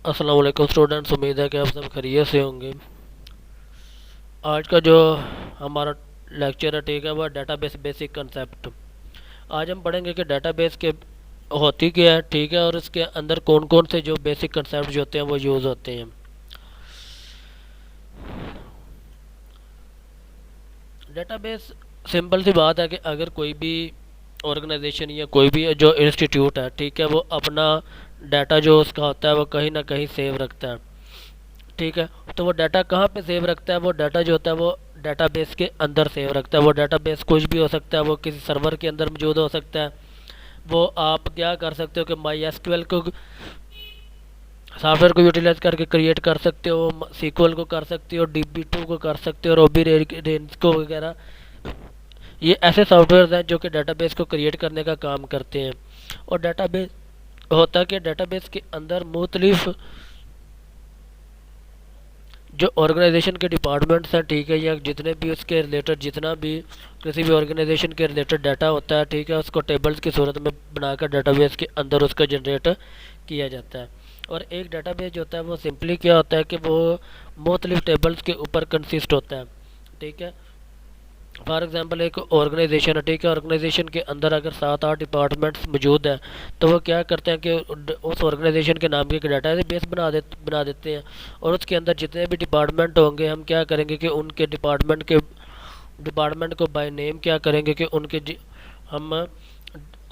अस्सलाम वालेकुम स्टूडेंट्स, उम्मीद है कि आप सब खैरियत से होंगे। आज का जो हमारा लेक्चर है, ठीक है, वह डेटाबेस बेसिक कंसेप्ट। आज हम पढ़ेंगे कि डेटाबेस के होती क्या है, ठीक है, और इसके अंदर कौन कौन से जो बेसिक कंसेप्ट जो होते हैं वो यूज़ होते हैं। डेटाबेस सिंपल सी बात है कि अगर कोई भी ऑर्गेनाइजेशन या कोई भी जो इंस्टीट्यूट है, ठीक है, वो अपना डाटा जो उसका होता है वो कहीं ना कहीं सेव रखता है, ठीक है। तो वो डाटा कहाँ पे सेव रखता है? वो डाटा जो होता है वो डाटाबेस के अंदर सेव रखता है। वो डाटाबेस कुछ भी हो सकता है, वो किसी सर्वर के अंदर मौजूद हो सकता है। वो आप क्या कर सकते हो कि माई एसक्यूएल को सॉफ्टवेयर को यूटिलाइज करके क्रिएट कर सकते हो, सीक्वल को कर सकते हो, DB2 को कर सकते हो, रोबी रेंज को वगैरह। ये ऐसे सॉफ्टवेयर हैं जो कि डाटाबेस को क्रिएट करने का काम करते हैं। और डाटाबेस होता कि डाटाबेस के अंदर मुख्तलिफ जो ऑर्गेनाइजेशन के डिपार्टमेंट्स हैं, ठीक है, या जितने भी उसके रिलेटेड जितना भी किसी भी ऑर्गेनाइजेशन के रिलेटेड डाटा होता है, ठीक है, उसको टेबल्स की सूरत में बनाकर डाटाबेस के अंदर उसका जनरेट किया जाता है। और एक डाटाबेस जो होता है वो सिंपली क्या होता है कि वो मुख्तलिफ टेबल्स के ऊपर कंसिस्ट होता है, ठीक है। फॉर एग्जांपल एक ऑर्गेनाइजेशन है, ठीक है, ऑर्गेनाइजेशन के अंदर अगर 7-8 डिपार्टमेंट्स मौजूद हैं, तो वो क्या करते हैं कि उस ऑर्गेनाइजेशन के नाम की एक डाटा बेस बना देते हैं। और उसके अंदर जितने भी डिपार्टमेंट होंगे, हम क्या करेंगे कि उनके डिपार्टमेंट को बाय नेम क्या करेंगे कि हम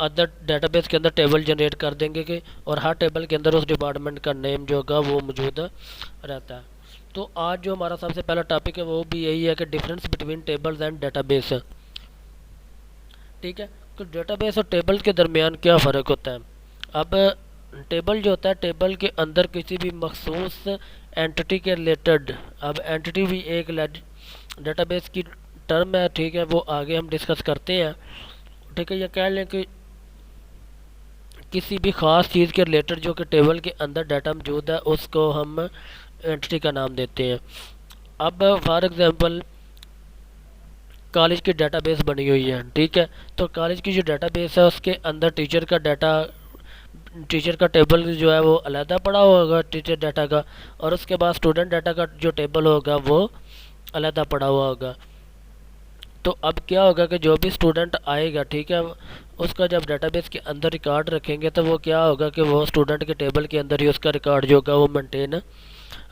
अदर डाटाबेस के अंदर टेबल जनरेट कर देंगे कि और हर टेबल के अंदर उस डिपार्टमेंट का नेम जो होगा वो मौजूद रहता है। तो आज जो हमारा सबसे पहला टॉपिक है वो भी यही है कि difference between tables and database, ठीक है। तो डेटाबेस और टेबल के दरमियान क्या फ़र्क होता है? अब टेबल जो होता है, टेबल के अंदर किसी भी मखसूस एंटिटी के रिलेटेड, अब एंटिटी भी एक डेटाबेस की टर्म है, ठीक है, वो आगे हम डिस्कस करते हैं, ठीक है। या कह लें कि किसी भी ख़ास चीज़ के रिलेटेड जो कि टेबल के अंदर डाटा मौजूद है उसको हम एंटिटी का नाम देते हैं। अब फॉर एग्जांपल कॉलेज की डेटाबेस बनी हुई है, ठीक है। तो कॉलेज की जो डेटाबेस है उसके अंदर टीचर का टेबल जो है वो अलहदा पड़ा होगा टीचर डाटा का, और उसके बाद स्टूडेंट डाटा का जो टेबल होगा वो अलहदा पड़ा हुआ होगा। तो अब क्या होगा कि जो भी स्टूडेंट आएगा, ठीक है, उसका जब डेटाबेस के अंदर रिकॉर्ड रखेंगे तो वो क्या होगा कि वो स्टूडेंट के टेबल के अंदर ही उसका रिकॉर्ड जो होगा वो मेंटेन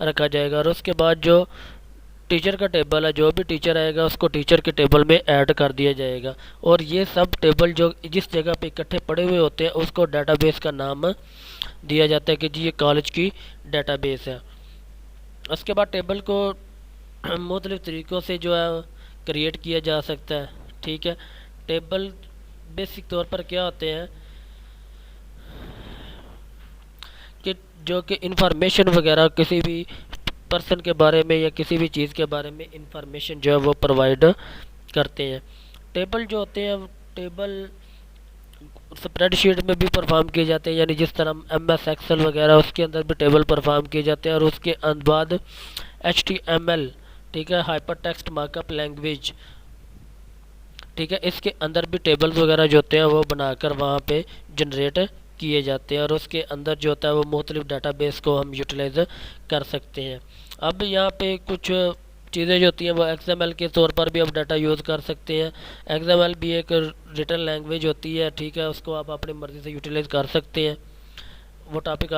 रखा जाएगा। और उसके बाद जो टीचर का टेबल है, जो भी टीचर आएगा उसको टीचर के टेबल में ऐड कर दिया जाएगा। और ये सब टेबल जो जिस जगह पे इकट्ठे पड़े हुए होते हैं उसको डाटाबेस का नाम दिया जाता है कि जी ये कॉलेज की डेटाबेस है। उसके बाद टेबल को मुख्तलिफ़ तरीक़ों से जो है क्रिएट किया जा सकता है, ठीक है। टेबल बेसिक तौर पर क्या होते हैं कि जो कि इंफॉर्मेशन वगैरह किसी भी पर्सन के बारे में या किसी भी चीज़ के बारे में इंफॉर्मेशन जो है वो प्रोवाइड करते हैं। टेबल जो होते हैं, टेबल स्प्रेडशीट में भी परफॉर्म किए जाते हैं, यानी जिस तरह MS Excel वगैरह उसके अंदर भी टेबल परफॉर्म किए जाते हैं। और उसके बाद HTML, ठीक है, हाइपर टेक्स्ट मार्कअप लैंग्वेज, ठीक है, इसके अंदर भी टेबल्स वगैरह जो होते हैं वो बनाकर वहाँ पे जनरेट किए जाते हैं। और उसके अंदर जो होता है वो मुख्तलिफ डाटाबेस को हम यूटिलाइज कर सकते हैं। अब यहाँ पे कुछ चीज़ें जो होती हैं वो XML के तौर पर भी आप डाटा यूज़ कर सकते हैं। XML भी एक रिटन लैंग्वेज होती है, ठीक है, उसको आप अपनी मर्ज़ी से यूटिलाइज कर सकते हैं। वो टॉपिक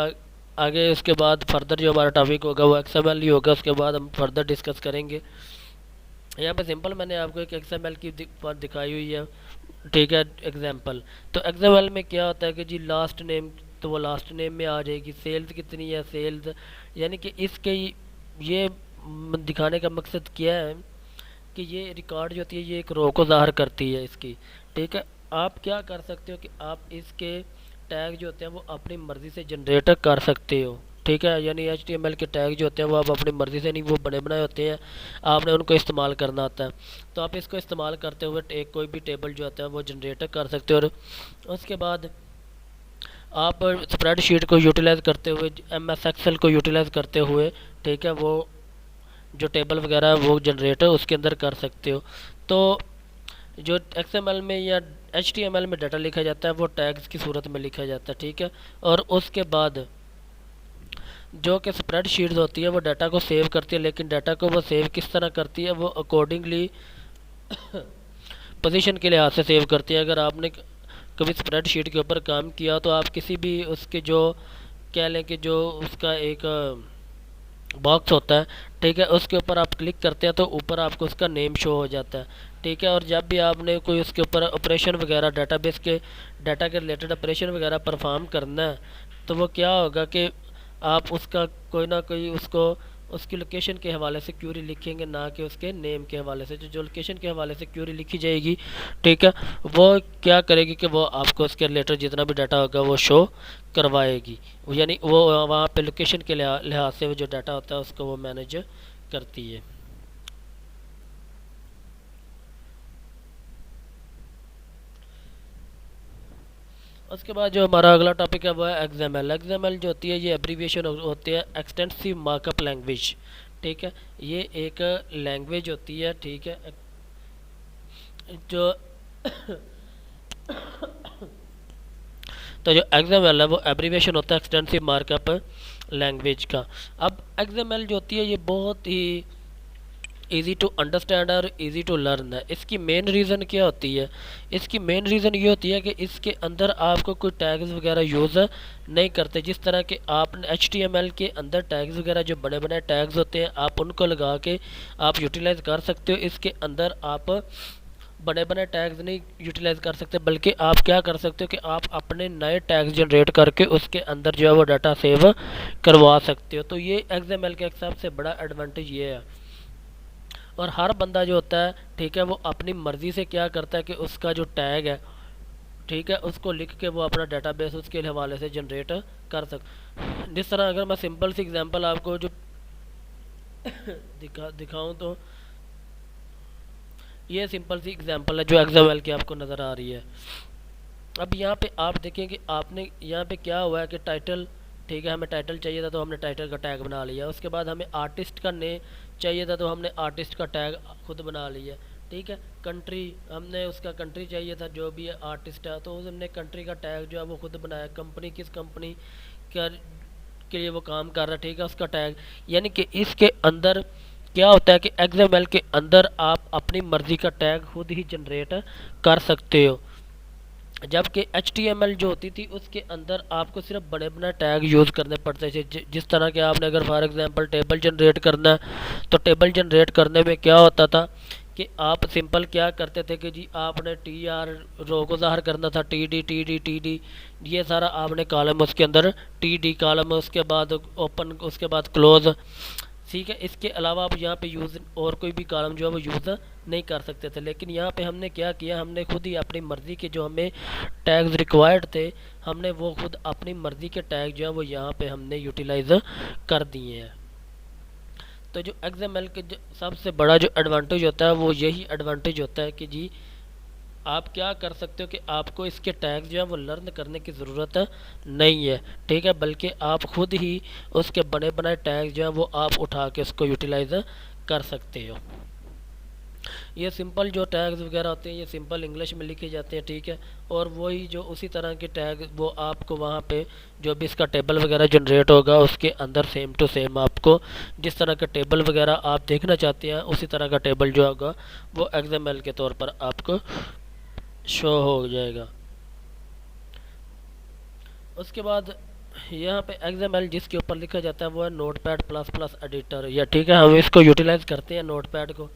आगे उसके बाद फर्दर जो हमारा टॉपिक होगा वो XML ही होगा, उसके बाद हम फर्दर डिस्कस करेंगे। यहाँ पे सिंपल मैंने आपको एक XML की बात दिखाई हुई है, ठीक है, एग्जांपल। तो XML में क्या होता है कि जी लास्ट नेम, तो वो लास्ट नेम में आ जाएगी। सेल्स कितनी है, सेल्स, यानी कि इसके ये दिखाने का मकसद क्या है कि ये रिकॉर्ड जो होती है ये एक रो को ज़ाहिर करती है इसकी, ठीक है। आप क्या कर सकते हो कि आप इसके टैग जो होते हैं वो अपनी मर्ज़ी से जनरेट कर सकते हो, ठीक है। यानी HTML के टैग जो होते हैं वो आप अपनी मर्ज़ी से नहीं, वो बने बनाए होते हैं, आपने उनको इस्तेमाल करना आता है। तो आप इसको इस्तेमाल करते हुए कोई भी टेबल जो होता है वो जनरेट कर सकते हो। और उसके बाद आप स्प्रेडशीट को यूटिलाइज़ करते हुए, MS Excel को यूटिलाइज़ करते हुए, ठीक है, वो जो टेबल वगैरह है वो जनरेट उसके अंदर कर सकते हो। तो जो XML में या HTML में डाटा लिखा जाता है वो टैग्स की सूरत में लिखा जाता है, ठीक है। और उसके बाद जो कि स्प्रेडशीट्स होती है वो डाटा को सेव करती है, लेकिन डाटा को वो सेव किस तरह करती है, वो अकॉर्डिंगली पोजीशन के लिहाज से सेव करती है। अगर आपने कभी स्प्रेडशीट के ऊपर काम किया तो आप किसी भी उसके जो कह लें कि जो उसका एक बॉक्स होता है, ठीक है, उसके ऊपर आप क्लिक करते हैं तो ऊपर आपको उसका नेम शो हो जाता है, ठीक है। और जब भी आपने कोई उसके ऊपर ऑपरेशन वगैरह डाटाबेस के डाटा के रिलेटेड ऑपरेशन वगैरह परफॉर्म करना है तो वो क्या होगा कि आप उसका कोई ना कोई उसको उसकी लोकेशन के हवाले से क्यूरी लिखेंगे, ना कि उसके नेम के हवाले से। जो लोकेशन के हवाले से क्यूरी लिखी जाएगी, ठीक है, वो क्या करेगी कि वो आपको उसके रिलेटेड जितना भी डाटा होगा वो शो करवाएगी, यानी वो वहाँ पे लोकेशन के लिहाज से वो जो डाटा होता है उसको वो मैनेज करती है। उसके बाद जो हमारा अगला टॉपिक है वो है एक्सएमएल। एक्सएमएल जो होती है ये एब्रीविएशन होती है एक्सटेंसिव मार्कअप लैंग्वेज, ठीक है। ये एक लैंग्वेज होती है, ठीक है, जो तो जो एक्सएमएल है वो एब्रीविएशन होता है एक्सटेंसिव मार्कअप लैंग्वेज का। अब एक्सएमएल जो होती है ये बहुत ही इजी टू अंडरस्टैंड और इजी टू लर्न है। इसकी मेन रीज़न क्या होती है, इसकी मेन रीज़न ये होती है कि इसके अंदर आपको कोई टैग्स वगैरह यूज़ नहीं करते। जिस तरह के आप HTML के अंदर टैग्स वगैरह जो बड़े बड़े टैग्स होते हैं आप उनको लगा के आप यूटिलाइज़ कर सकते हो। इसके अंदर आप बड़े बड़े टैग्स नहीं यूटिलाइज कर सकते, बल्कि आप क्या कर सकते हो कि आप अपने नए टैग्स जनरेट करके उसके अंदर जो है वो डाटा सेव करवा सकते हो। तो ये XML का एक सबसे बड़ा एडवांटेज ये है। और हर बंदा जो होता है, ठीक है, वो अपनी मर्ज़ी से क्या करता है कि उसका जो टैग है, ठीक है, उसको लिख के वो अपना डाटाबेस उसके हवाले से जनरेट कर जिस तरह अगर मैं सिंपल सी एग्जांपल आपको जो दिखाऊं तो ये सिंपल सी एग्जांपल है जो XML की आपको नज़र आ रही है। अब यहाँ पे आप देखें कि आपने यहाँ पे क्या हुआ है कि टाइटल, ठीक है, हमें टाइटल चाहिए था तो हमने टाइटल का टैग बना लिया। उसके बाद हमें आर्टिस्ट का नेम चाहिए था तो हमने आर्टिस्ट का टैग खुद बना लिया, ठीक है। कंट्री, हमने उसका कंट्री चाहिए था, जो भी आर्टिस्ट है तो हमने कंट्री का टैग जो है वो खुद बनाया। कंपनी, किस कंपनी के लिए वो काम कर रहा है, ठीक है, उसका टैग। यानी कि इसके अंदर क्या होता है कि XML के अंदर आप अपनी मर्ज़ी का टैग खुद ही जनरेट कर सकते हो, जबकि HTML जो होती थी उसके अंदर आपको सिर्फ बड़े बड़े टैग यूज़ करने पड़ते थे। जिस तरह के आपने अगर फॉर एग्जांपल टेबल जनरेट करना है तो टेबल जनरेट करने में क्या होता था कि आप सिंपल क्या करते थे कि जी आपने TR रो को ज़ाहिर करना था, TD ये सारा आपने कॉलम उसके अंदर TD कॉलम, उसके बाद ओपन, उसके बाद क्लोज, ठीक है। इसके अलावा आप यहाँ पे यूज़ और कोई भी कॉलम जो है वो यूज़ नहीं कर सकते थे। लेकिन यहाँ पे हमने क्या किया, हमने खुद ही अपनी मर्ज़ी के जो हमें टैग्स रिक्वायर्ड थे, हमने वो खुद अपनी मर्ज़ी के टैग जो है वो यहाँ पे हमने यूटिलाइज कर दिए हैं। तो जो XML के जो सबसे बड़ा जो एडवांटेज होता है वो यही एडवांटेज होता है कि जी आप क्या कर सकते हो कि आपको इसके टैग्स जो है वो लर्न करने की ज़रूरत नहीं है, ठीक है, बल्कि आप खुद ही उसके बने बनाए टैग्स जो है वो आप उठा के उसको यूटिलाइज कर सकते हो। ये सिंपल जो टैग्स वगैरह होते हैं ये सिंपल इंग्लिश में लिखे जाते हैं, ठीक है। और वही जो उसी तरह के टैग वो आपको वहाँ पे जो भी इसका टेबल वगैरह जनरेट होगा उसके अंदर सेम टू सेम आपको जिस तरह का टेबल वगैरह आप देखना चाहते हैं उसी तरह का टेबल जो होगा वो XML के तौर पर आपको शो हो जाएगा। उसके बाद यहाँ पे XML जिसके ऊपर लिखा जाता है वो है नोटपैड प्लस प्लस एडिटर, या ठीक है, हम इसको यूटिलाइज करते हैं नोटपैड को।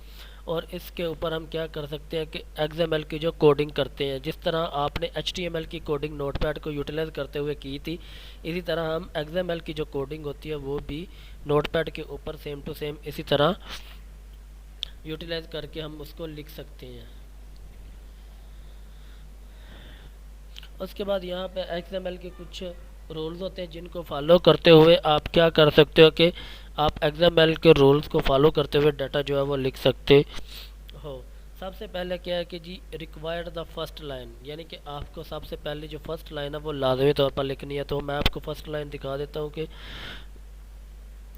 और इसके ऊपर हम क्या कर सकते हैं कि XML की जो कोडिंग करते हैं, जिस तरह आपने HTML की कोडिंग नोटपैड को यूटिलाइज करते हुए की थी, इसी तरह हम XML की जो कोडिंग होती है वो भी नोटपैड के ऊपर सेम टू सेम इसी तरह यूटिलाइज करके हम उसको लिख सकते हैं। उसके बाद यहाँ पे XML के कुछ रूल्स होते हैं जिनको फॉलो करते हुए आप क्या कर सकते हो कि आप XML के रूल्स को फॉलो करते हुए डाटा जो है वो लिख सकते हो। सबसे पहले क्या है कि जी रिक्वायर्ड द फर्स्ट लाइन, यानी कि आपको सबसे पहले जो फर्स्ट लाइन है वो लाजमी तौर पर लिखनी है। तो मैं आपको फर्स्ट लाइन दिखा देता हूँ कि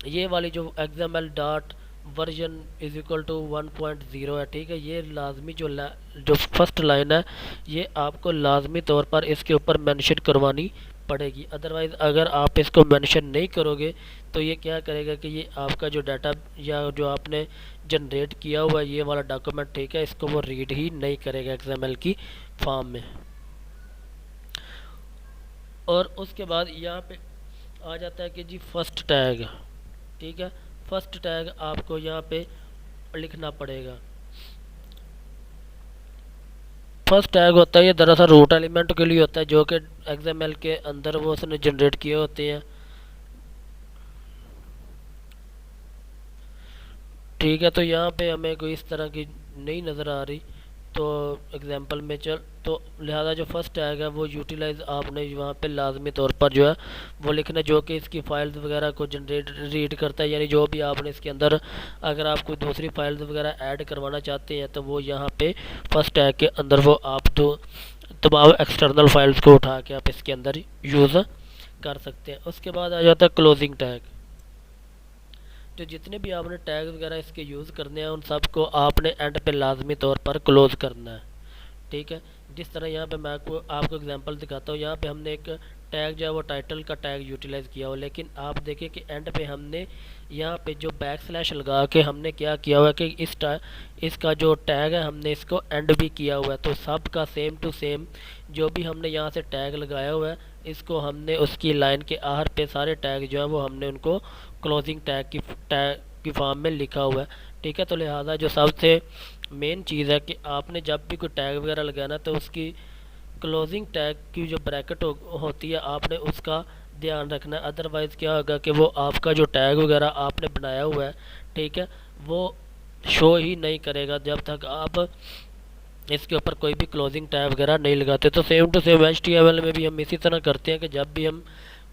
ये वाली जो XML dot version is equal to 1.0 है, ठीक है। ये लाजमी जो फर्स्ट लाइन है ये आपको लाजमी तौर पर इसके ऊपर मेंशन करवानी पड़ेगी। अदरवाइज़ अगर आप इसको मेंशन नहीं करोगे तो ये क्या करेगा कि ये आपका जो डाटा या जो आपने जनरेट किया हुआ ये वाला डॉक्यूमेंट, ठीक है, इसको वो रीड ही नहीं करेगा एक्सएमएल की फॉर्म में। और उसके बाद यहाँ पे आ जाता है कि जी फर्स्ट टैग, ठीक है। फर्स्ट टैग आपको यहाँ पे लिखना पड़ेगा। फर्स्ट टैग होता है ये दरअसल रूट एलिमेंट के लिए होता है जो कि एक्सएमएल के अंदर वो उसने जनरेट किए होते हैं, ठीक है। तो यहाँ पे हमें कोई इस तरह की नहीं नज़र आ रही तो एग्जांपल में चल, तो लिहाजा जो फर्स्ट टैग है वो यूटिलाइज आपने वहाँ पे लाजमी तौर पर जो है वो लिखना, जो कि इसकी फाइल्स वगैरह को जनरेट रीड करता है। यानी जो भी आपने इसके अंदर अगर आप कोई दूसरी फाइल्स वगैरह ऐड करवाना चाहते हैं तो वो यहाँ पे फर्स्ट टैग के अंदर वो आप दो तमाम एक्सटर्नल फाइल्स को उठा के आप इसके अंदर यूज़ कर सकते हैं। उसके बाद आ जाता है क्लोजिंग टैग। तो जितने भी आपने टैग वगैरह इसके यूज़ करने हैं उन सब को आपने एंड पे लाजमी तौर पर क्लोज करना है, ठीक है। जिस तरह यहाँ पे मैं आपको एग्जांपल दिखाता हूँ। यहाँ पे हमने एक टैग जो है वो टाइटल का टैग यूटिलाइज़ किया हुआ, लेकिन आप देखें कि एंड पे हमने यहाँ पे जो बैक स्लैश लगा के हमने क्या किया हुआ है कि इसका जो टैग है हमने इसको एंड भी किया हुआ है। तो सब का सेम टू सेम जो भी हमने यहाँ से टैग लगाया हुआ है इसको हमने उसकी लाइन के आखिर पे सारे टैग जो है वो हमने उनको क्लोजिंग टैग की फॉर्म में लिखा हुआ है, ठीक है। तो लिहाजा जो सबसे मेन चीज़ है कि आपने जब भी कोई टैग वगैरह लगाना तो उसकी क्लोजिंग टैग की जो ब्रैकेट होती है आपने उसका ध्यान रखना है। अदरवाइज़ क्या होगा कि वो आपका जो टैग वगैरह आपने बनाया हुआ है, ठीक है, वो शो ही नहीं करेगा जब तक आप इसके ऊपर कोई भी क्लोजिंग टैग वगैरह नहीं लगाते। तो सेम टू सेम HTML में भी हम इसी तरह करते हैं कि जब भी हम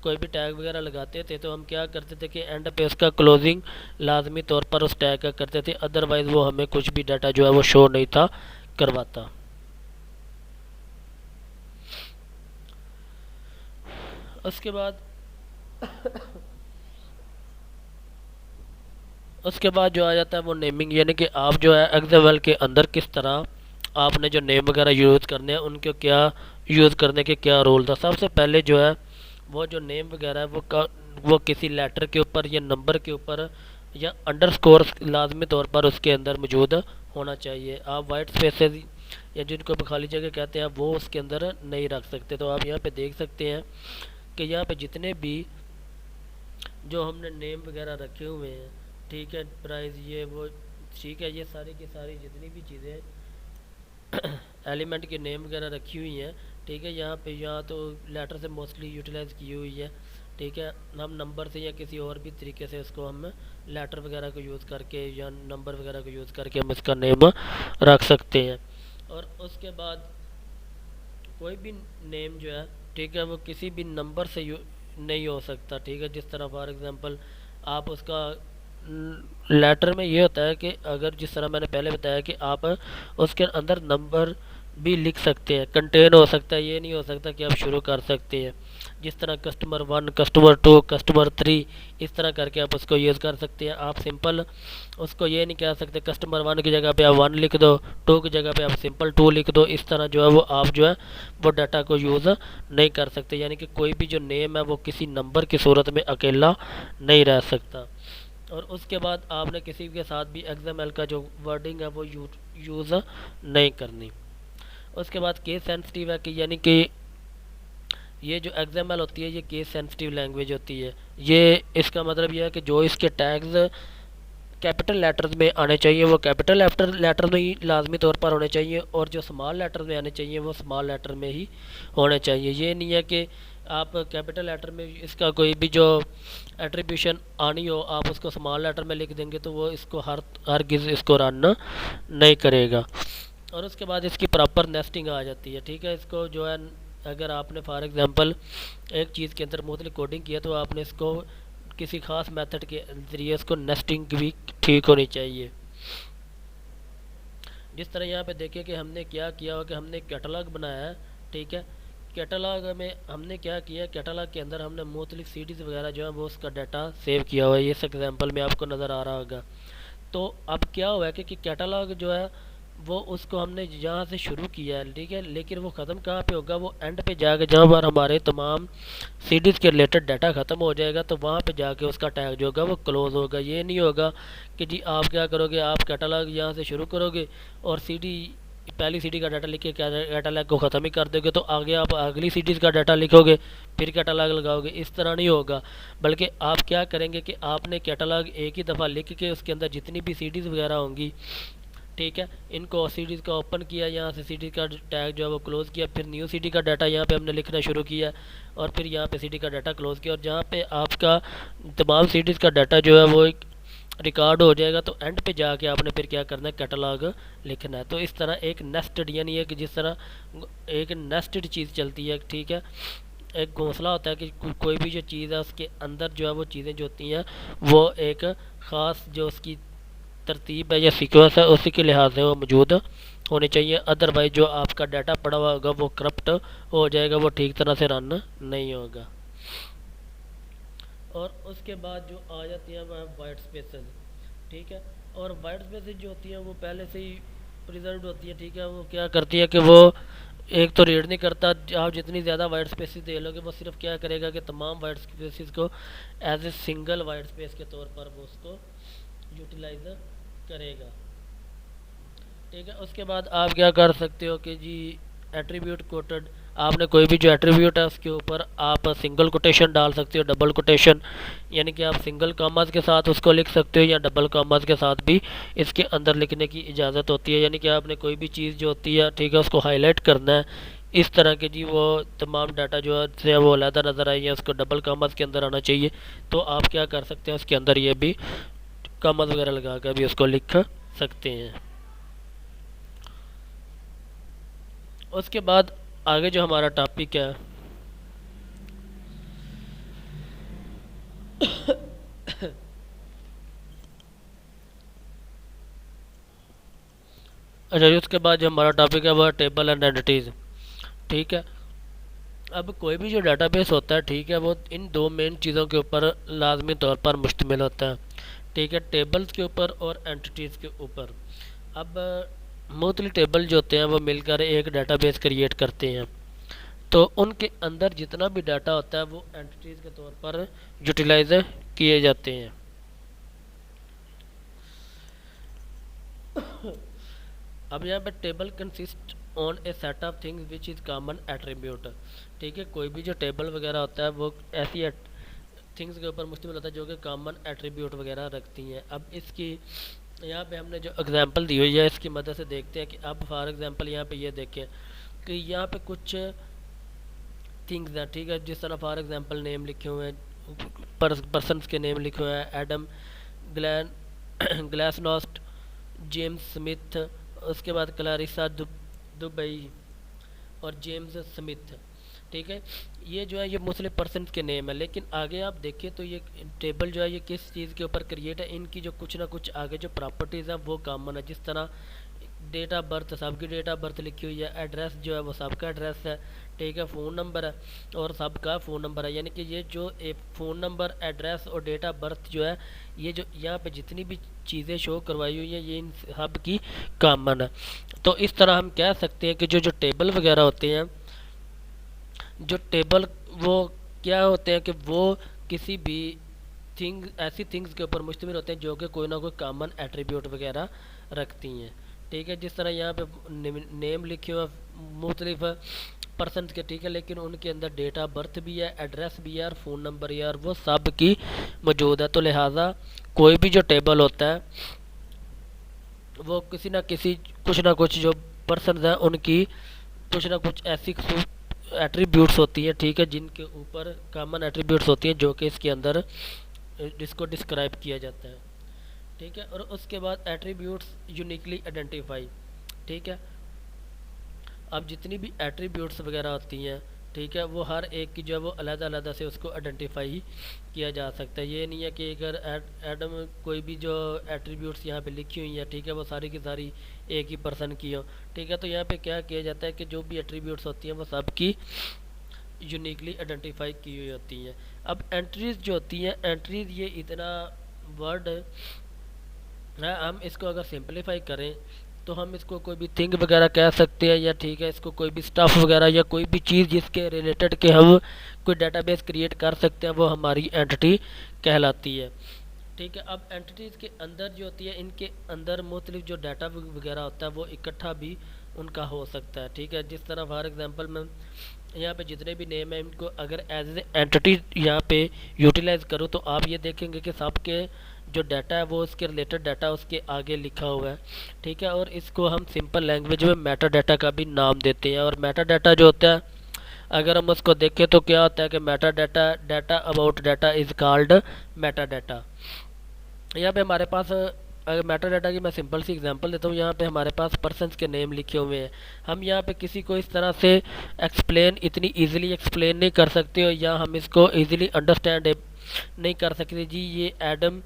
कोई भी टैग वगैरह लगाते थे तो हम क्या करते थे कि एंड पे उसका क्लोजिंग लाजमी तौर पर उस टैग का करते थे, अदरवाइज़ वो हमें कुछ भी डाटा जो है वो शो नहीं था करवाता। उसके बाद उसके बाद जो आ जाता है वो नेमिंग, यानी कि आप जो है एक्सएमएल के अंदर किस तरह आपने जो नेम वगैरह यूज़ करने हैं उनके क्या यूज़ करने के क्या रोल था। सबसे पहले जो है वो जो नेम वगैरह है वो किसी लेटर के ऊपर या नंबर के ऊपर या अंडरस्कोर लाजमी तौर पर उसके अंदर मौजूद होना चाहिए। आप वाइट स्पेसेस या जिनको भी खाली जगह कहते हैं वो उसके अंदर नहीं रख सकते। तो आप यहाँ पे देख सकते हैं कि यहाँ पे जितने भी जो हमने नेम वगैरह रखे हुए हैं, ठीक है, प्राइस ये वो, ठीक है, ये सारी की सारी जितनी भी चीज़ें एलिमेंट के नेम वगैरह रखी हुई हैं, ठीक है। यहाँ पे यहाँ तो लेटर से मोस्टली यूटिलाइज़ की हुई है, ठीक है। हम नंबर से या किसी और भी तरीके से इसको हम लेटर वगैरह को यूज़ करके या नंबर वगैरह को यूज़ करके हम इसका नेम रख सकते हैं। और उसके बाद कोई भी नेम जो है, ठीक है, वो किसी भी नंबर से नहीं हो सकता, ठीक है। जिस तरह फॉर एग्ज़ाम्पल आप उसका लेटर में ये होता है कि अगर जिस तरह मैंने पहले बताया कि आप उसके अंदर नंबर भी लिख सकते हैं, कंटेन हो सकता है, ये नहीं हो सकता कि आप शुरू कर सकते हैं। जिस तरह कस्टमर 1, कस्टमर 2, कस्टमर 3 इस तरह करके आप उसको यूज़ कर सकते हैं। आप सिंपल उसको ये नहीं कह सकते कस्टमर 1 की जगह पे आप 1 लिख दो, 2 की जगह पे आप सिंपल 2 लिख दो। इस तरह जो है वो आप जो है वो डाटा को यूज़ नहीं कर सकते, यानी कि कोई भी जो नेम है वो किसी नंबर की सूरत में अकेला नहीं रह सकता। और उसके बाद आपने किसी के साथ भी एक्सएमएल का जो वर्डिंग है वो यूज़ नहीं करनी। उसके बाद केस सेंसिटिव है कि यानी कि ये जो एक्सएमएल होती है ये केस सेंसिटिव लैंग्वेज होती है। ये इसका मतलब ये है कि जो इसके टैग्स कैपिटल लेटर्स में आने चाहिए वो कैपिटल लेटर में ही लाजमी तौर पर होने चाहिए, और जो स्मॉल लेटर में आने चाहिए वो स्मॉल लेटर में ही होने चाहिए। ये नहीं है कि आप कैपिटल लेटर में इसका कोई भी जो एट्रीब्यूशन आनी हो आप उसको स्मॉल लेटर में लिख देंगे तो वो इसको हरगिज़ इसको रन नहीं करेगा। और उसके बाद इसकी प्रॉपर नेस्टिंग आ जाती है, ठीक है। इसको जो है अगर आपने फॉर एग्ज़ाम्पल एक चीज़ के अंदर मुख्तलिफ कोडिंग किया तो आपने इसको किसी ख़ास मेथड के ज़रिए इसको नेस्टिंग भी ठीक होनी चाहिए। जिस तरह यहाँ पे देखिए कि हमने क्या किया हो कि हमने कैटलॉग बनाया है, ठीक है। कैटलॉग में हमने क्या किया, कैटलॉग के अंदर हमने मुख्तलिफ सीडीज़ वगैरह जो है वो उसका डाटा सेव किया हुआ है। इस एग्जांपल में आपको नज़र आ रहा होगा। तो अब क्या हुआ है कि कैटलॉग जो है वो उसको हमने जहाँ से शुरू किया है, ठीक है, लेकिन वो ख़त्म कहाँ पे होगा, वो एंड पे जाके जहाँ पर हमारे तमाम सीडीज़ के रिलेटेड डाटा ख़त्म हो जाएगा, तो वहाँ पे जाके उसका टैग जो होगा वो क्लोज़ होगा। ये नहीं होगा कि जी आप क्या करोगे, आप कैटलॉग यहाँ से शुरू करोगे और सीडी पहली सीडी का डाटा लिख के कैटलॉग को ख़त्म ही कर दोगे, तो आगे आप अगली सीडीज़ का डाटा लिखोगे फिर कैटलॉग लगाओगे। इस तरह नहीं होगा, बल्कि आप क्या करेंगे कि आपने कैटलॉग एक ही दफ़ा लिख के उसके अंदर जितनी भी सीडीज़ वगैरह होंगी, ठीक है, इनको सीडीज़ का ओपन किया, यहाँ से सीडी का टैग जो है वो क्लोज़ किया, फिर न्यू सीडी का डाटा यहाँ पे हमने लिखना शुरू किया और फिर यहाँ पे सीडी का डाटा क्लोज़ किया, और जहाँ पे आपका तमाम सीडीज़ का डाटा जो है वो एक रिकॉर्ड हो जाएगा, तो एंड पे जाके आपने फिर क्या करना है, कैटलॉग लिखना है। तो इस तरह एक नेस्टेड, यानी है कि जिस तरह एक नेस्टेड चीज़ चलती है, ठीक है, एक घोंसला होता है कि कोई भी जो चीज़ है उसके अंदर जो है वो चीज़ें जो होती हैं वो एक ख़ास जो उसकी तरतीब है या सीक्वेंस है उसी के लिहाज से वो मौजूद होनी चाहिए। अदरवाइज जो आपका डाटा पड़ा हुआ होगा वो करप्ट हो जाएगा, वो ठीक तरह से रन नहीं होगा। और उसके बाद जो आ जाती हैं वह वाइट स्पेसेस, ठीक है, और वाइट स्पेसेस जो होती हैं वो पहले से ही प्रिजर्व्ड होती है, ठीक है। वो क्या करती है कि वो एक तो रीड नहीं करता, आप जितनी ज़्यादा वाइट स्पेसेस दे लोगे वो सिर्फ क्या करेगा कि तमाम वाइट स्पेसेस को as a single white space के तौर पर वो उसको यूटिलाइज करेगा, ठीक है। उसके बाद आप क्या कर सकते हो कि जी एट्रीब्यूट कोटेड, आपने कोई भी जो एट्रीब्यूट है उसके ऊपर आप सिंगल कोटेशन डाल सकते हो, डबल कोटेशन, यानी कि आप सिंगल कामाज के साथ उसको लिख सकते हो या डबल कामाज के साथ भी इसके अंदर लिखने की इजाज़त होती है। यानी कि आपने कोई भी चीज़ जो होती है, ठीक है, उसको हाईलाइट करना है इस तरह के जी वो तमाम डाटा जो है वो अलहदा नज़र आई है, उसको डबल कामाज के अंदर आना चाहिए, तो आप क्या कर सकते हैं उसके अंदर ये भी कामाज वगैरह लगा कर भी उसको लिख सकते हैं। उसके बाद आगे जो हमारा टॉपिक है अच्छा जी, उसके बाद जो हमारा टॉपिक है वह टेबल एंड एंटिटीज़, ठीक है। अब कोई भी जो डाटाबेस होता है, ठीक है, वो इन दो मेन चीज़ों के ऊपर लाजमी तौर पर मुश्तमिल होता है, ठीक है, टेबल्स के ऊपर और एंटिटीज़ के ऊपर। अब मुख्तलिफ टेबल जो होते हैं वो मिलकर एक डाटाबेस क्रिएट करते हैं, तो उनके अंदर जितना भी डाटा होता है वो एंटिटीज़ के तौर पर यूटिलाइज किए जाते हैं। अब यहाँ पे table consist on A set of things which is common attribute, ठीक है, कोई भी जो टेबल वगैरह होता है वो ऐसी थिंग्स के ऊपर मुश्तमिल होता है जो कि कॉमन एट्रीब्यूट वगैरह रखती हैं। अब इसकी यहाँ पे हमने जो एग्जांपल दी हुई है इसकी मदद से देखते हैं कि अब फॉर एग्जांपल यहाँ पे ये देखें कि यहाँ पे कुछ थिंग्स हैं, ठीक है, जिस तरह फॉर एग्जांपल नेम लिखे हुए हैं, पर्सनस के नेम लिखे हुए हैं, एडम, ग्लैन, ग्लासनॉस्ट, जेम्स स्मिथ, उसके बाद क्लारिसा दुबई और जेम्स स्मिथ, ठीक है। ये जो है ये मुस्लिम पर्सन के नेम है, लेकिन आगे आप देखें तो ये टेबल जो है ये किस चीज़ के ऊपर क्रिएट है, इनकी जो कुछ ना कुछ आगे जो प्रॉपर्टीज़ हैं वो कॉमन है। जिस तरह डेट ऑफ बर्थ, सबकी डेट ऑफ बर्थ लिखी हुई है, एड्रेस जो है वो सबका एड्रेस है, ठीक है, फ़ोन नंबर है और सबका फ़ोन नंबर है। यानी कि ये जो एक फ़ोन नंबर, एड्रेस और डेट ऑफ बर्थ जो है, ये जो यहाँ पे जितनी भी चीज़ें शो करवाई हुई हैं ये इन सब की कॉमन है। तो इस तरह हम कह सकते हैं कि जो जो टेबल वगैरह होते हैं, जो टेबल वो क्या होते हैं कि वो किसी भी ऐसी थिंग्स के ऊपर मुश्तमिल होते हैं जो कि कोई ना कोई कॉमन एट्रीब्यूट वगैरह रखती हैं, ठीक है। जिस तरह यहाँ पे नेम लिखे हुए मुख्तलिफ पर्सन के, ठीक है, लेकिन उनके अंदर डेट ऑफ बर्थ भी है, एड्रेस भी है और फ़ोन नंबर भी है और वो सब की मौजूद है। तो लिहाजा कोई भी जो टेबल होता है वो किसी ना किसी कुछ ना कुछ जो पर्सन हैं उनकी कुछ ना कुछ ऐसी एट्रीब्यूट्स होती हैं, ठीक है, जिनके ऊपर कॉमन एट्रीब्यूट्स होती हैं जो कि इसके अंदर जिसको डिस्क्राइब किया जाता है, ठीक है। और उसके बाद एट्रीब्यूट्स यूनिकली आइडेंटिफाई, ठीक है। अब जितनी भी एट्रीब्यूट्स वगैरह होती हैं, ठीक है, वो हर एक की जो है वो अलग-अलग से उसको आइडेंटिफाई किया जा सकता है। ये नहीं है कि अगर एडम कोई भी जो एट्रीब्यूट्स यहाँ पे लिखी हुई हैं, ठीक है, वो सारी की सारी एक ही पर्सन की हो, ठीक है। तो यहाँ पे क्या किया जाता है कि जो भी एट्रीब्यूट्स होती हैं वो सब की यूनिकली आइडेंटिफाई की हुई होती हैं। अब एंट्रीज जो होती हैं, एंट्रीज ये इतना वर्ड है, हम इसको अगर सिंपलीफाई करें तो हम इसको कोई भी थिंग वगैरह कह सकते हैं, या ठीक है इसको कोई भी स्टफ़ वगैरह या कोई भी चीज़ जिसके रिलेटेड के हम कोई डाटाबेस क्रिएट कर सकते हैं वो हमारी एंटिटी कहलाती है। ठीक है, अब एंटिटीज़ के अंदर जो होती है, इनके अंदर मुख्तलिफ जो डाटा वगैरह होता है वो इकट्ठा भी उनका हो सकता है। ठीक है, जिस तरह फॉर एग्जांपल मैं यहाँ पे जितने भी नेम है इनको अगर एज ए एंटिटी यहाँ पे यूटिलाइज करूँ तो आप ये देखेंगे कि सबके जो डाटा है वो उसके रिलेटेड डाटा उसके आगे लिखा हुआ है। ठीक है, और इसको हम सिंपल लैंग्वेज में मेटा डाटा का भी नाम देते हैं। और मेटा डाटा जो होता है अगर हम उसको देखें तो क्या होता है कि Meta data, data about data is called Meta data. यहाँ पे हमारे पास अगर मेटा डाटा की मैं सिंपल सी एग्जांपल देता हूँ, यहाँ पे हमारे पास पर्सन्स के नेम लिखे हुए हैं। हम यहाँ पे किसी को इस तरह से एक्सप्लेन इतनी इजीली एक्सप्लेन नहीं कर सकते, और या हम इसको इजीली अंडरस्टैंड नहीं कर सकते जी ये एडम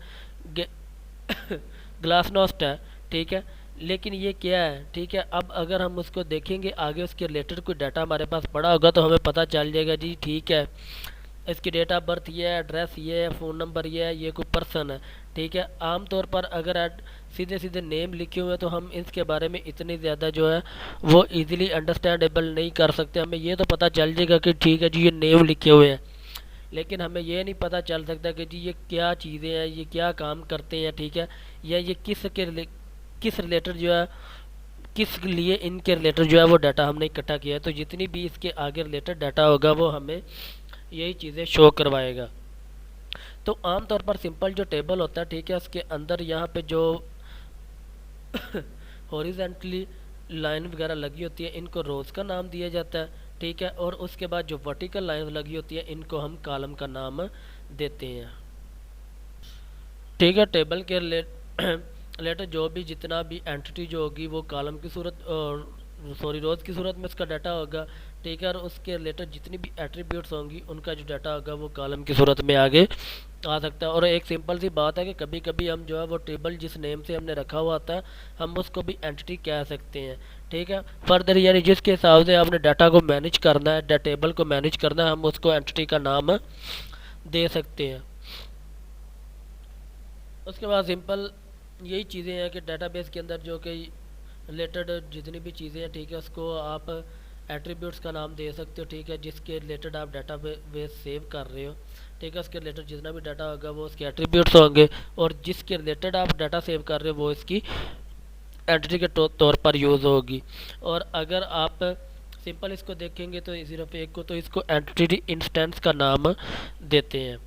ग्लासनोस्ट है। ठीक है, लेकिन ये क्या है। ठीक है, अब अगर हम उसको देखेंगे आगे उसके रिलेटेड कोई डाटा हमारे पास पड़ा होगा तो हमें पता चल जाएगा जी ठीक है इसकी डेट ऑफ बर्थ ये है, एड्रेस ये है, फ़ोन नंबर ये है, ये कोई पर्सन है। ठीक है, आमतौर पर अगर सीधे सीधे नेम लिखे हुए हैं तो हम इसके बारे में इतनी ज़्यादा जो है वो इजीली अंडरस्टैंडेबल नहीं कर सकते। हमें ये तो पता चल जाएगा कि ठीक है जी ये नेम लिखे हुए हैं, लेकिन हमें ये नहीं पता चल सकता कि जी ये क्या चीज़ें हैं, ये क्या काम करते हैं। ठीक है, या ये किस रिलेटेड जो है किस लिए इनके रिलेटेड जो है वो डाटा हमने इकट्ठा किया है। तो जितनी भी इसके आगे रिलेटेड डाटा होगा वो हमें यही चीज़ें शो करवाएगा। तो आमतौर पर सिंपल जो टेबल होता है, ठीक है, उसके अंदर यहाँ पे जो हॉरिजेंटली लाइन वगैरह लगी होती है इनको रोज़ का नाम दिया जाता है। ठीक है, और उसके बाद जो वर्टिकल लाइन लगी होती है इनको हम कॉलम का नाम देते हैं। ठीक है, टेबल के रिलेटेड जो भी जितना भी एंटिटी जो होगी वो कॉलम की सूरत सॉरी रोज़ की सूरत में उसका डाटा होगा। ठीक है, और उसके रिलेटेड जितनी भी एट्रीब्यूट्स होंगी उनका जो डाटा होगा वो कॉलम की सूरत में आगे आ सकता है। और एक सिंपल सी बात है कि कभी कभी हम जो है वो टेबल जिस नेम से हमने रखा हुआ आता है हम उसको भी एंटिटी कह सकते हैं। ठीक है, फर्दर यानी जिसके हिसाब से आपने डाटा को मैनेज करना है, टेबल को मैनेज करना है, हम उसको एंटिटी का नाम दे सकते हैं। उसके बाद सिंपल यही चीज़ें हैं कि डाटाबेस के अंदर जो कि रिलेटेड जितनी भी चीज़ें हैं, ठीक है, उसको आप एट्रीब्यूट्स का नाम दे सकते हो। ठीक है, जिसके रिलेटेड आप डाटा बेस सेव कर रहे हो। ठीक है, उसके रिलेटेड जितना भी डाटा होगा वो उसके एट्रीब्यूट्स होंगे, और जिसके रिलेटेड आप डाटा सेव कर रहे हो वो इसकी एंटिटी के तौर पर यूज़ होगी। और अगर आप सिंपल इसको देखेंगे तो सिर्फ एक को तो इसको एंटिटी इंस्टेंस का नाम देते हैं।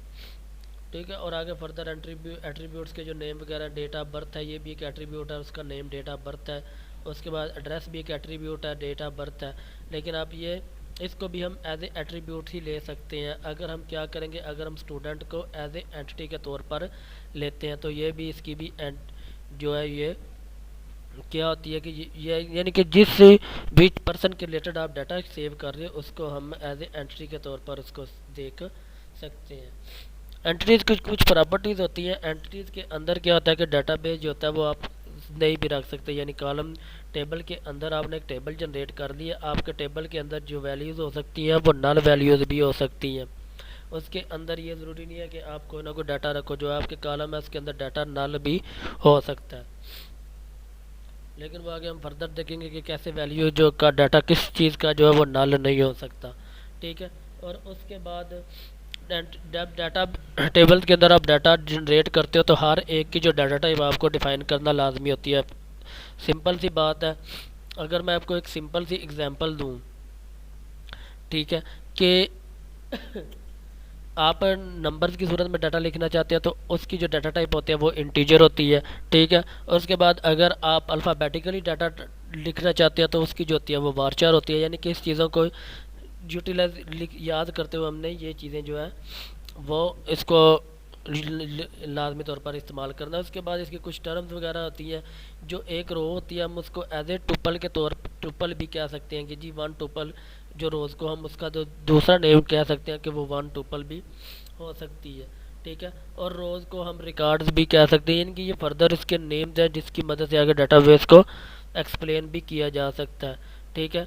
ठीक है, और आगे फर्दर एट्रीब्यूट्स के जो नेम वगैरह, डेट ऑफ बर्थ है, ये भी एक एट्रीब्यूट है, उसका नेम डेट ऑफ बर्थ है। उसके बाद एड्रेस भी एक एट्रीब्यूट है, डेट ऑफ बर्थ है। लेकिन आप ये इसको भी हम एज ए एट्रीब्यूट ही ले सकते हैं। अगर हम क्या करेंगे, अगर हम स्टूडेंट को एज ए एंटिटी के तौर पर लेते हैं तो ये भी इसकी भी जो है ये क्या होती है कि ये यानी कि जिस भी पर्सन के रिलेटेड आप डाटा सेव कर रहे हो उसको हम एज ए एंटिटी के तौर पर उसको देख सकते हैं। एंटिटीज़ की कुछ प्रॉपर्टीज़ होती हैं। एंटिटीज़ के अंदर क्या होता है कि डाटाबेस जो होता है वो आप नहीं भी रख सकते, यानी कॉलम टेबल के अंदर आपने एक टेबल जनरेट कर लिया, आपके टेबल के अंदर जो वैल्यूज़ हो सकती हैं वो नल वैल्यूज़ भी हो सकती हैं। उसके अंदर ये ज़रूरी नहीं है कि आप कोई ना कोई डाटा रखो, जो आपके कॉलम है उसके अंदर डाटा नल भी हो सकता है। लेकिन वो आगे हम फर्दर देखेंगे कि कैसे वैल्यू जो का डाटा किस चीज़ का जो है वो नल नहीं हो सकता। ठीक है, और उसके बाद जब डाटा टेबल के अंदर आप डाटा जनरेट करते हो तो हर एक की जो डाटा टाइप आपको डिफ़ाइन करना लाजमी होती है। सिंपल सी बात है, अगर मैं आपको एक सिंपल सी एग्जांपल दूं, ठीक है, कि आप नंबर्स की सूरत में डाटा लिखना चाहते हैं तो उसकी जो डाटा टाइप होती है वो इंटीजर होती है। ठीक है, उसके बाद अगर आप अल्फ़ाबेटिकली डाटा लिखना चाहते हैं तो उसकी जो होती है वो वारचार होती है। यानी कि इस चीज़ों को यूटिलाइज याद करते हुए हमने ये चीज़ें जो है वो इसको लाजमी तौर पर इस्तेमाल करना है। उसके बाद इसकी कुछ टर्म्स वगैरह होती हैं। जो एक रो होती है हम उसको एज ए टुपल के तौर टुपल भी कह सकते हैं कि जी वन टुपल, जो रोज़ को हम उसका जो दूसरा नेम कह सकते हैं कि वो वन टुपल भी हो सकती है। ठीक है, और रोज़ को हम रिकॉर्ड्स भी कह सकते हैं। इनकी ये फर्दर इसके नेम्स हैं जिसकी मदद से आगे डाटाबेस को एक्सप्लेन भी किया जा सकता है। ठीक है,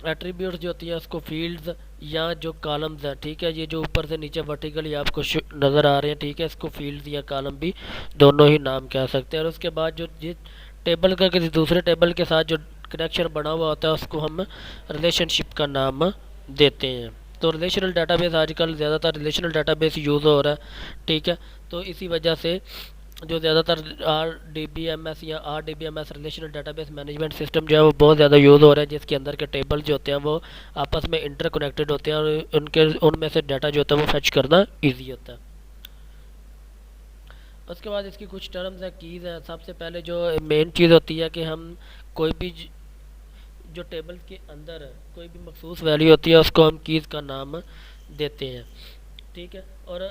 एट्रीब्यूट्स जो होती हैं उसको फील्ड्स या जो कॉलम्स हैं, ठीक है, ये जो ऊपर से नीचे वर्टिकली आपको नज़र आ रहे हैं, ठीक है, इसको फील्ड्स या कॉलम भी दोनों ही नाम कह सकते हैं। और उसके बाद जो जिस टेबल का किसी दूसरे टेबल के साथ जो कनेक्शन बना हुआ होता है उसको हम रिलेशनशिप का नाम देते हैं। तो रिलेशनल डाटाबेस आजकल ज़्यादातर रिलेशनल डाटाबेस यूज़ हो रहा है, ठीक है। तो इसी वजह से जो ज़्यादातर RDBMS या RDBMS relational database management system जो है वो बहुत ज़्यादा यूज़ हो रहा है, जिसके अंदर के टेबल जो होते हैं वो आपस में इंटरकनेक्टेड होते हैं और उनमें से डाटा जो होता है वो फैच करना ईजी होता है। उसके बाद इसकी कुछ टर्म्स हैं, कीज़ हैं। सबसे पहले जो मेन चीज़ होती है कि हम कोई भी जो टेबल के अंदर कोई भी मखसूस वैल्यू होती है उसको हम कीज़ का नाम देते हैं, ठीक है। और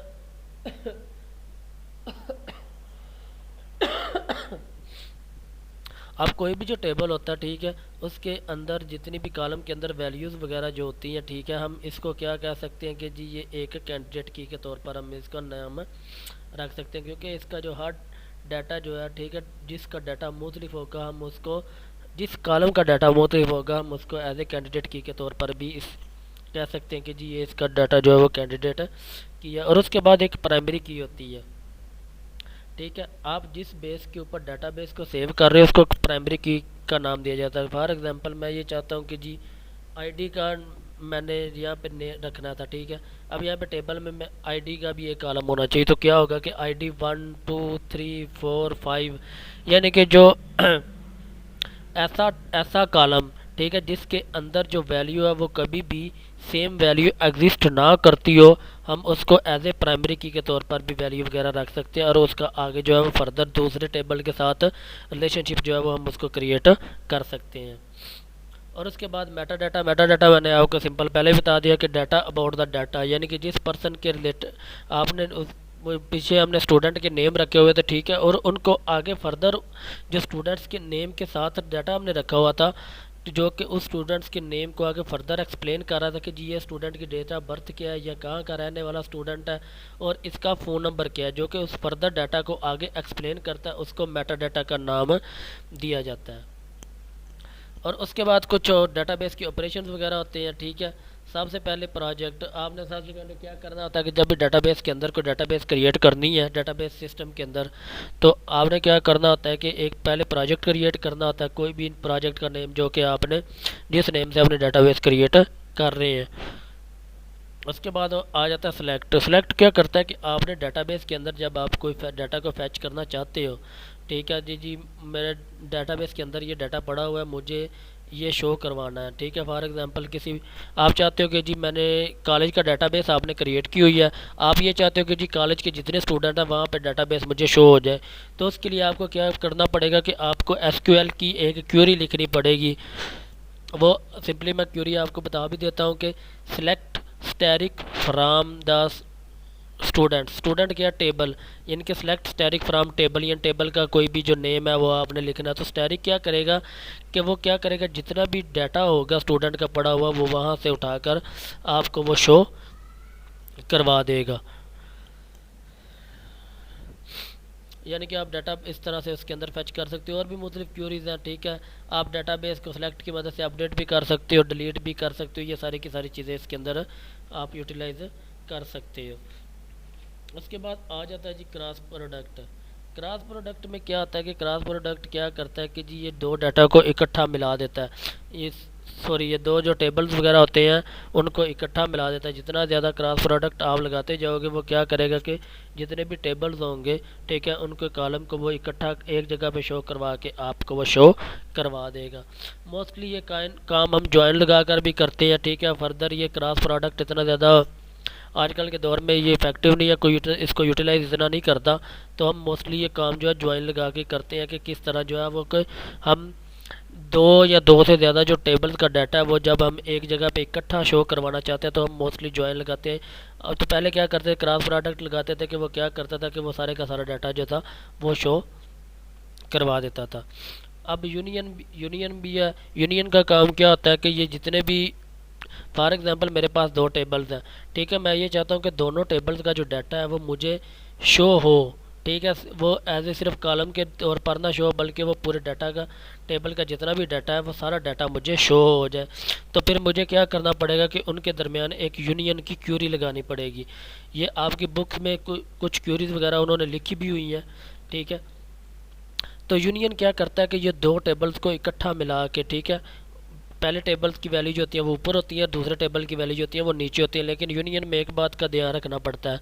अब कोई भी जो टेबल होता है, ठीक है, उसके अंदर जितनी भी कॉलम के अंदर वैल्यूज़ वगैरह जो होती हैं, ठीक है, हम इसको क्या कह सकते हैं कि जी ये एक कैंडिडेट की के तौर पर हम इसका नाम रख सकते हैं, क्योंकि इसका जो हर डाटा जो है, ठीक है, जिसका डाटा मुख्तलिफ होगा हम उसको, जिस कॉलम का डाटा मुख्तलिफ होगा हम उसको एज ए कैंडिडेट की के तौर पर भी इस कह सकते हैं कि जी ये इसका डाटा जो है वो कैंडिडेट की है। और उसके बाद एक प्राइमरी की होती है, ठीक है। आप जिस बेस के ऊपर डाटाबेस को सेव कर रहे हो उसको प्राइमरी की का नाम दिया जाता है। फॉर एग्जांपल मैं ये चाहता हूँ कि जी आईडी का मैंने यहाँ पे रखना था, ठीक है। अब यहाँ पे टेबल में मैं आईडी का भी एक कॉलम होना चाहिए, तो क्या होगा कि आईडी 1 2 3 4 5 यानी कि जो ऐसा ऐसा कॉलम, ठीक है, जिसके अंदर जो वैल्यू है वो कभी भी सेम वैल्यू एग्जिस्ट ना करती हो, हम उसको एज ए प्राइमरी की के तौर पर भी वैल्यू वगैरह रख सकते हैं और उसका आगे जो है वो फर्दर दूसरे टेबल के साथ रिलेशनशिप जो है वो हम उसको क्रिएट कर सकते हैं। और उसके बाद मेटा डाटा मैंने आपको सिंपल पहले बता दिया कि डाटा अबाउट द डाटा, यानी कि जिस पर्सन के रिलेटेड आपने वो पीछे हमने स्टूडेंट के नेम रखे हुए थे, ठीक है, और उनको आगे फर्दर जो स्टूडेंट्स के नेम के साथ डाटा हमने रखा हुआ था, जो कि उस स्टूडेंट्स के नेम को आगे फर्दर एक्सप्लेन कर रहा था कि जी ये स्टूडेंट की डेट ऑफ बर्थ क्या है या कहाँ का रहने वाला स्टूडेंट है और इसका फ़ोन नंबर क्या है, जो कि उस फर्दर डाटा को आगे एक्सप्लेन करता है, उसको मेटा डाटा का नाम दिया जाता है। और उसके बाद कुछ डाटाबेस की ऑपरेशंस वगैरह होते हैं, ठीक है। सबसे पहले प्रोजेक्ट, आपने सबसे पहले क्या करना होता है कि जब भी डाटाबेस के अंदर कोई डाटाबेस क्रिएट करनी है डाटाबेस सिस्टम के अंदर, तो आपने क्या करना होता है कि एक पहले प्रोजेक्ट क्रिएट करना होता है, कोई भी प्रोजेक्ट का नेम जो कि आपने जिस नेम से अपने डाटाबेस क्रिएट कर रहे हैं। उसके बाद आ जाता है सेलेक्ट क्या करता है कि आपने डाटाबेस के अंदर जब आप कोई डाटा को फैच करना चाहते हो, ठीक है, जी मेरे डाटाबेस के अंदर ये डाटा पड़ा हुआ है, मुझे ये शो करवाना है, ठीक है। फॉर एग्जांपल किसी आप चाहते हो कि जी मैंने कॉलेज का डाटाबेस आपने क्रिएट की हुई है, आप ये चाहते हो कि जी कॉलेज के जितने स्टूडेंट हैं वहाँ पे डाटाबेस मुझे शो हो जाए, तो उसके लिए आपको क्या करना पड़ेगा कि आपको SQL की एक क्वेरी लिखनी पड़ेगी। वो सिंपली मैं क्वेरी आपको बता भी देता हूँ कि select static from the student क्या टेबल, इनके सिलेक्ट स्टैटिक फ्राम टेबल, या टेबल का कोई भी जो नेम है वो आपने लिखना है। तो स्टैटिक क्या करेगा कि वो क्या करेगा, जितना भी डाटा होगा स्टूडेंट का पड़ा हुआ वो वहाँ से उठाकर आपको वो शो करवा देगा, यानी कि आप डाटा इस तरह से उसके अंदर फैच कर सकते हो। और भी मुख्तलिफ क्यूरीज हैं, ठीक है, आप डाटाबेस को सिलेक्ट की मदद से अपडेट भी कर सकते हो, डिलीट भी कर सकते हो, ये सारी की सारी चीज़ें इसके अंदर आप यूटिलाइज कर सकते हो। उसके बाद आ जाता है जी क्रॉस प्रोडक्ट। क्रॉस प्रोडक्ट में क्या आता है कि क्रॉस प्रोडक्ट क्या करता है कि जी ये दो डाटा को इकट्ठा मिला देता है, ये दो जो टेबल्स वगैरह होते हैं उनको इकट्ठा मिला देता है। जितना ज़्यादा क्रॉस प्रोडक्ट आप लगाते जाओगे वो क्या करेगा कि जितने भी टेबल्स होंगे, ठीक है, उनको कॉलम को वो इकट्ठा एक जगह पे शो करवा के आपको वो शो करवा देगा। मोस्टली ये काम हम जॉइन लगा कर भी करते हैं, ठीक है। फर्दर ये क्रॉस प्रोडक्ट इतना ज़्यादा आजकल के दौर में ये इफेक्टिव नहीं है, कोई इसको यूटिलाइज इतना नहीं करता, तो हम मोस्टली ये काम जो है ज्वाइन लगा के करते हैं कि किस तरह जो है वो हम दो या दो से ज़्यादा जो टेबल्स का डाटा है वो जब हम एक जगह पे इकट्ठा शो करवाना चाहते हैं तो हम मोस्टली ज्वाइन लगाते हैं। अब तो पहले क्या करते थे, क्रॉस प्रोडक्ट लगाते थे कि वो क्या करता था कि वो सारे का सारा डाटा जो था वो शो करवा देता था। अब यूनियन भी है। यूनियन का काम क्या होता है कि ये जितने भी फॉर एग्जांपल मेरे पास दो टेबल्स हैं, ठीक है, मैं ये चाहता हूँ कि दोनों टेबल्स का जो डाटा है वो मुझे शो हो, ठीक है, वो एज ए सिर्फ कॉलम के तौर पर ना शो हो बल्कि वो पूरे डाटा का टेबल का जितना भी डाटा है वो सारा डाटा मुझे शो हो जाए। तो फिर मुझे क्या करना पड़ेगा कि उनके दरमियान एक यूनियन की क्यूरी लगानी पड़ेगी। ये आपकी बुक्स में कुछ क्यूरीज वगैरह उन्होंने लिखी भी हुई हैं, ठीक है। तो यूनियन क्या करता है कि ये दो टेबल्स को इकट्ठा मिला के, ठीक है, पहले टेबल्स की वैल्यू जो होती है वो ऊपर होती है, दूसरे टेबल की वैल्यू जो होती है वो नीचे होती है। लेकिन यूनियन में एक बात का ध्यान रखना पड़ता है,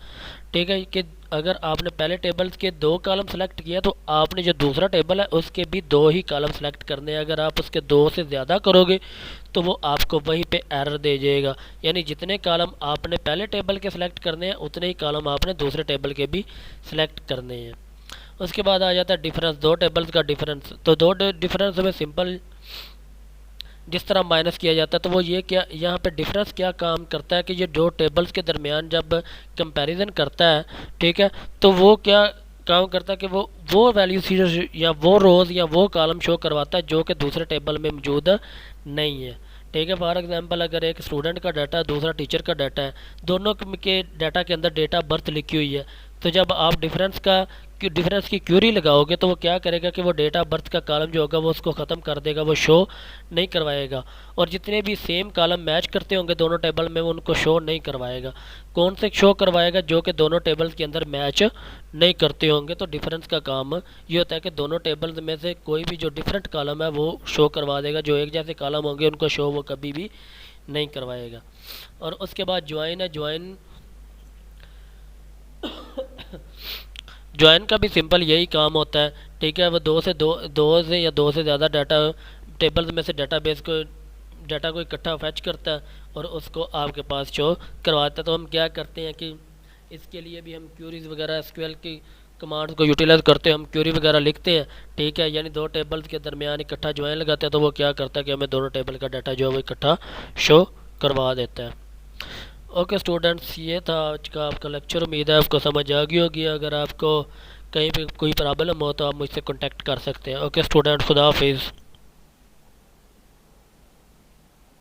ठीक है, कि अगर आपने पहले टेबल्स के दो कॉलम सेलेक्ट किया तो आपने जो दूसरा टेबल है उसके भी दो ही कॉलम सेलेक्ट करने हैं। अगर आप उसके दो से ज़्यादा करोगे तो वो आपको वहीं पे एरर दे जाएगा। यानी जितने कॉलम आपने पहले टेबल के सिलेक्ट करने हैं उतने ही कॉलम आपने दूसरे टेबल के भी सिलेक्ट करने हैं। उसके बाद आ जाता है डिफरेंस, दो टेबल्स का डिफरेंस। तो दो डिफरेंस में सिंपल जिस तरह माइनस किया जाता है, तो वो ये क्या, यहाँ पे डिफरेंस क्या काम करता है कि ये दो टेबल्स के दरमियान जब कंपैरिजन करता है, ठीक है, तो वो क्या काम करता है कि वो वैल्यू या वो रोज़ या वो कॉलम शो करवाता है जो कि दूसरे टेबल में मौजूद नहीं है। ठीक है, फॉर एग्जांपल अगर एक स्टूडेंट का डाटा दूसरा टीचर का डाटा है, दोनों के डाटा के अंदर डेट ऑफ बर्थ लिखी हुई है, तो जब आप डिफरेंस की क्यूरी लगाओगे तो वो क्या करेगा कि वो डेट ऑफ बर्थ का कॉलम जो होगा वो उसको ख़त्म कर देगा, वो शो नहीं करवाएगा। और जितने भी सेम कॉलम मैच करते होंगे दोनों टेबल में वो उनको शो नहीं करवाएगा। कौन से शो करवाएगा? जो कि दोनों टेबल्स के अंदर मैच नहीं करते होंगे। तो डिफरेंस का काम ये होता है कि दोनों टेबल्स में से कोई भी जो डिफरेंट कॉलम है वो शो करवा देगा, जो एक जैसे कॉलम होंगे उनको शो वो कभी भी नहीं करवाएगा। और उसके बाद ज्वाइन है। ज्वाइन का भी सिंपल यही काम होता है, ठीक है, वो दो से या दो से ज़्यादा डाटा टेबल्स में से डाटा को इकट्ठा फैच करता है और उसको आपके पास शो करवाता है। तो हम क्या करते हैं कि इसके लिए भी हम क्यूरीज वगैरह एसक्यूएल की कमांड्स को यूटिलाइज करते हैं, हम क्यूरी वगैरह लिखते हैं, ठीक है, यानी दो टेबल्स के दरमियान इकट्ठा ज्वाइन लगाते हैं, तो वो क्या करता है कि हमें दोनों टेबल का डाटा जो है वो इकट्ठा शो करवा देता है। ओके स्टूडेंट्स, ये था आज का आपका लेक्चर। उम्मीद है आपको समझ आ गई होगी। अगर आपको कहीं पे कोई प्रॉब्लम हो तो आप मुझसे कांटेक्ट कर सकते हैं। ओके स्टूडेंट, खुदा हाफिज़।